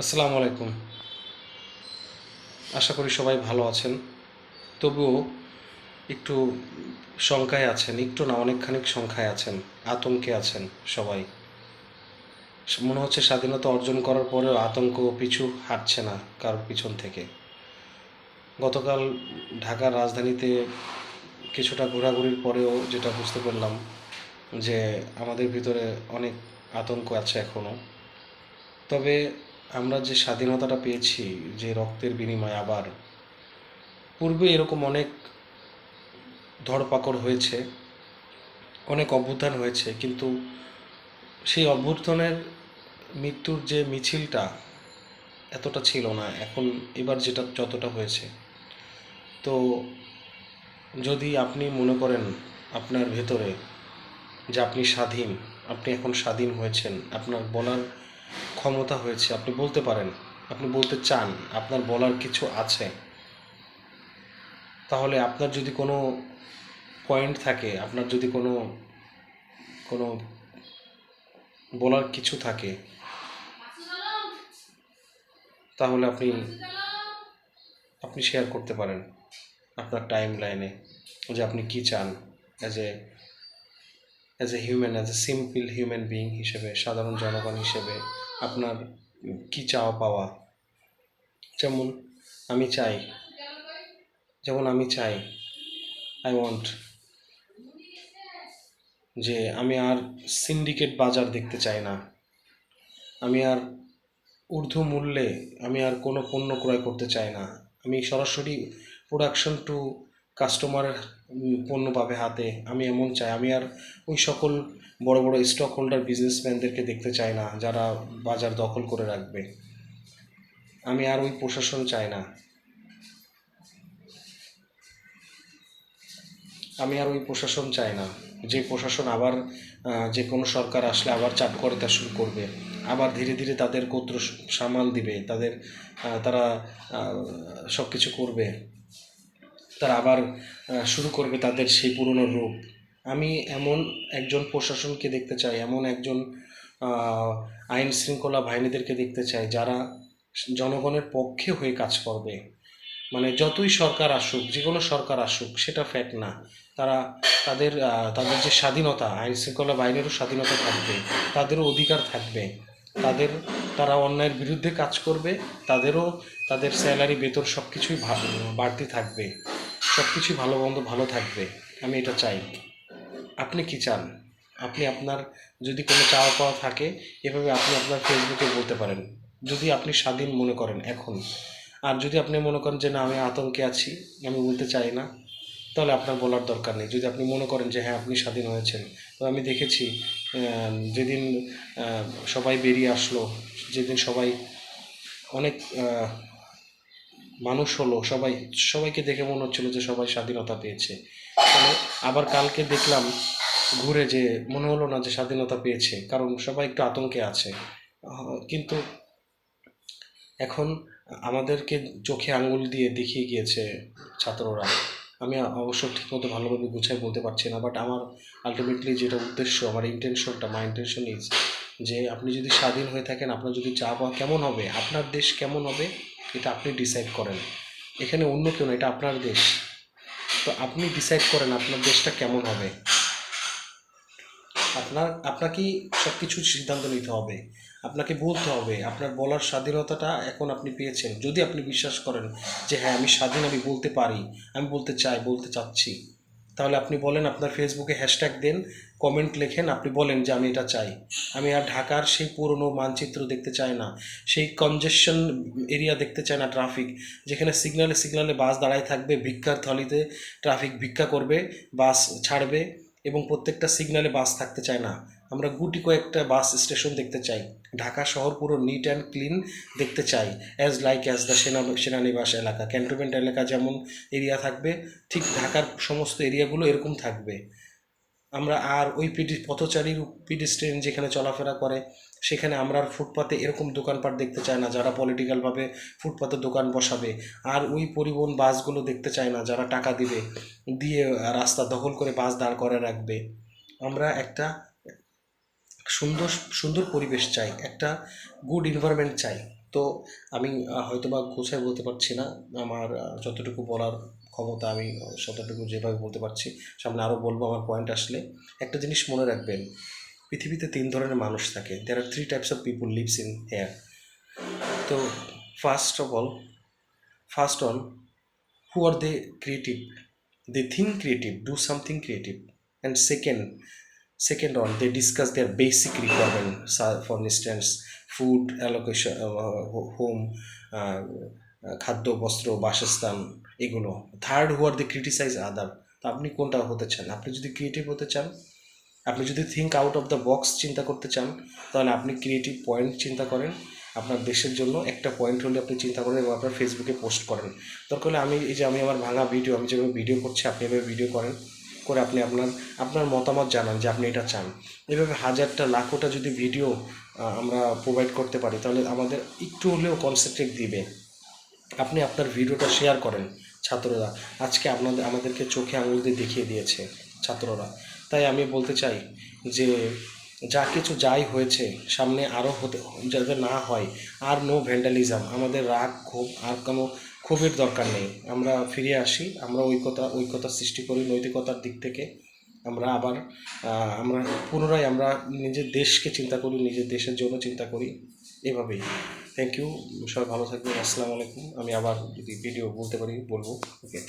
আসসালামু আলাইকুম। আশা করি সবাই ভালো আছেন। তবুও একটু শঙ্কায় আছেন, একটু না অনেকখানি শঙ্কায় আছেন, আতঙ্কে আছেন সবাই। মনে হচ্ছে স্বাধীনতা অর্জন করার পরেও আতঙ্ক পিছু হাঁটছে না কারোর পিছন থেকে। গতকাল ঢাকার রাজধানীতে কিছুটা ঘোরাঘুরির পরেও যেটা বুঝতে পারলাম যে আমাদের ভিতরে অনেক আতঙ্ক আছে এখনও। তবে আমরা যে স্বাধীনতাটা পেয়েছি, যে রক্তের বিনিময়ে, আবার পূর্বে এরকম অনেক ধরপাকড় হয়েছে, অনেক অভ্যুত্থান হয়েছে, কিন্তু সেই অভ্যুত্থানের মৃত্যুর যে মিছিলটা এতটা ছিল না এখন এবার যেটা যতটা হয়েছে। তো যদি আপনি মনে করেন আপনার ভেতরে যে আপনি স্বাধীন, আপনি এখন স্বাধীন হয়েছেন, আপনার বলার ক্ষমতা হয়েছে, আপনি বলতে পারেন, আপনি বলতে চান, আপনার বলার কিছু আছে, তাহলে আপনার যদি কোনো পয়েন্ট থাকে, আপনার যদি কোনো কোনো বলার কিছু থাকে, তাহলে আপনি আপনি শেয়ার করতে পারেন আপনার টাইম লাইনে যে আপনি কি চান, as a human, as a simple human being হিসেবে, সাধারণ জনগণ হিসেবে আপনার কি চাওয়া পাওয়া। যেমন আমি চাই আমি চাই, আই ওয়ান্ট যে আমি আর সিন্ডিকেট বাজার দেখতে চাই না। আমি আর ঊর্ধ্ব মূল্যে আমি আর কোনো পণ্য ক্রয় করতে চাই না। আমি সরাসরি প্রোডাকশন টু কাস্টমার পণ্য পাবে হাতে, আমি এমন চাই। আমি আর ওই সকল বড় বড় স্টক হোল্ডার বিজনেসম্যানদেরকে দেখতে চাই না যারা বাজার দখল করে রাখবে। আমি আর ওই প্রশাসন চাই না। আমি আর ওই প্রশাসন চাই না যে প্রশাসন আবার যে কোনো সরকার আসলে আবার চাটুকারিতা শুরু করবে, আবার ধীরে ধীরে তাদের গোত্র সামাল দিবে, তারা সব কিছু করবে, তারা আবার শুরু করবে তাদের সেই পুরনো রূপ। আমি এমন একজন প্রশাসনকে দেখতে চাই, এমন একজন আইন শৃঙ্খলা বাহিনীদেরকে দেখতে চাই যারা জনগণের পক্ষে হয়ে কাজ করবে। মানে যতই সরকার আসুক, যে কোনো সরকার আসুক, সেটা ফ্যাক্ট না, তারা তাদের যে স্বাধীনতা, আইন শৃঙ্খলা বাহিনীরও স্বাধীনতা থাকবে, তাদেরও অধিকার থাকবে, তাদের তারা অন্যায়ের বিরুদ্ধে কাজ করবে, তাদেরও তাদের স্যালারি, বেতন সব কিছুই বাড়তি থাকবে, সব কিছুই ভালো মন্দ ভালো থাকবে। আমি এটা চাই। আপনি কি চান? আপনি আপনার যদি কোনো চাওয়া পাওয়া থাকে, এভাবে আপনি আপনার ফেসবুকে বলতে পারেন, যদি আপনি স্বাধীন মনে করেন এখন। আর যদি আপনি মনে করেন যে না, আমি আতঙ্কে আছি, আমি বলতে চাই না, তাহলে আপনার বলার দরকার নেই। যদি আপনি মনে করেন যে হ্যাঁ আপনি স্বাধীন হয়েছেন, তো আমি দেখেছি যেদিন সবাই বেরিয়ে আসলো, যেদিন সবাই অনেক মানুষ হলো, সবাইকে দেখে মনে হচ্ছিল যে সবাই স্বাধীনতা পেয়েছে। মানে আবার কালকে দেখলাম ঘুরে, যে মনে হলো না যে স্বাধীনতা পেয়েছে, কারণ সবাই একটু আতঙ্কে আছে। কিন্তু এখন আমাদেরকে চোখে আঙ্গুল দিয়ে দেখিয়ে গিয়েছে ছাত্ররা। আমি অবশ্য ঠিকমতো ভালোভাবে গুছাই বলতে পারছি না, বাট আমার আলটিমেটলি যেটা উদ্দেশ্য, আমার ইন্টেনশনটা, মাই ইন্টেনশন ইজ যে আপনি যদি স্বাধীন হয়ে থাকেন, আপনার যদি চা পাওয়া কেমন হবে, আপনার দেশ কেমন হবে, এটা আপনি ডিসাইড করেন। এখানে অন্য কেউ না, এটা আপনার দেশ। তো আপনি ডিসাইড করেন আপনার দেশটা কেমন হবে। আপনাকেই সব কিছুর সিদ্ধান্ত নিতে হবে, আপনাকে বলতে হবে। আপনার বলার স্বাধীনতাটা এখন আপনি পেয়েছেন, যদি আপনি বিশ্বাস করেন যে হ্যাঁ আমি স্বাধীন, আমি বলতে পারি, আমি বলতে চাই, বলতে চাচ্ছি, তাহলে আপনি বলেন, আপনার ফেসবুকে হ্যাশট্যাগ দেন, কমেন্ট লেখেন, আপনি বলেন যে আমি এটা চাই। আমি আর ঢাকার সেই পুরনো মানচিত্র দেখতে চাই না, সেই কনজেশন এরিয়া দেখতে চাই না, ট্রাফিক যেখানে সিগনালে সিগনালে বাস দাঁড়ায় থাকবে, ভিক্ষার থলিতে ট্রাফিক ভিক্ষা করবে, বাস ছাড়বে, এবং প্রত্যেকটা সিগনালে বাস থাকতে চায় না। আমরা গুটি কয়েকটা বাস স্টেশন দেখতে চাই। ঢাকা শহর পুরো নিট অ্যান্ড ক্লিন দেখতে চাই, অ্যাজ দ্য সেনানিবাস এলাকা, ক্যান্টনমেন্ট এলাকা যেমন এরিয়া থাকবে, ঠিক ঢাকার সমস্ত এরিয়াগুলো এরকম থাকবে। আমরা আর ওই পথচারীর পিডিস্ট্রিয়ান যেখানে চলাফেরা করে, সেখানে আমরা আর ফুটপাতে এরকম দোকানপাট দেখতে চাই না যারা পলিটিক্যালভাবে ফুটপাতে দোকান বসাবে। আর ওই পরিবহন বাসগুলো দেখতে চাই না যারা টাকা দিয়ে রাস্তা দখল করে বাস দাঁড় করে রাখবে। আমরা একটা সুন্দর সুন্দর পরিবেশ চাই, একটা গুড এনভায়রনমেন্ট চাই। তো আমি হয়তোবা গোছায় বলতে পারছি না, আমার যতটুকু বলার ক্ষমতা আমি ততটুকু যেভাবে বলতে পারছি, সামনে আরও বলবো আমার পয়েন্ট আসলে। একটা জিনিস মনে রাখবেন, পৃথিবীতে 3 ধরনের মানুষ থাকে। There are 3 types of people lives in here. তো first of all, first on, who are they creative, they think creative, do something creative. And second on, they discuss their basic requirement, for instance food allocation, home, খাদ্য, বস্ত্র, বাসস্থান, এগুলো। Third, হু আর দে criticise আদার। তো আপনি কোনটা হতে চান? আপনি যদি ক্রিয়েটিভ হতে চান, আপনি যদি think out of the box চিন্তা করতে চান, তাহলে আপনি ক্রিয়েটিভ পয়েন্ট চিন্তা করেন। আপনার দেশের জন্য একটা পয়েন্ট হলে আপনি চিন্তা করেন এবং আপনার ফেসবুকে পোস্ট করেন। দরকার হলে আমি আমার ভাঙা ভিডিও, আমি যেভাবে ভিডিও করছি আপনি এভাবে ভিডিও করেন, করে আপনি আপনার মতামত জানান যে আপনি এটা চান। এভাবে হাজারটা লাখোটা যদি ভিডিও আমরা প্রোভাইড করতে পারি, তাহলে আমাদের একটু হলেও কনসেন্ট্রেট দিবে। আপনি আপনার ভিডিওটা শেয়ার করেন। ছাত্ররা আজকে আমাদেরকে চোখে আঙুল দিয়ে দেখিয়ে দিয়েছে ছাত্ররা। তাই আমি বলতে চাই যে যা কিছু যাই হয়েছে, সামনে আরও হতে যাতে না হয়। আর নো ভ্যান্ডালিজম, আমাদের রাগ ক্ষোভ, আর কোনো ক্ষোভের দরকার নেই। আমরা ফিরে আসি, আমরা ঐক্যতা সৃষ্টি করি নৈতিকতার দিক থেকে। আমরা পুনরায় আমরা নিজের দেশকে চিন্তা করি, নিজের দেশের জন্য চিন্তা করি, এভাবেই। থ্যাংক ইউ, সবাই ভালো থাকবেন। আসসালামু আলাইকুম। আমি আবার যদি ভিডিও বলতে পারি বলবো। ওকে।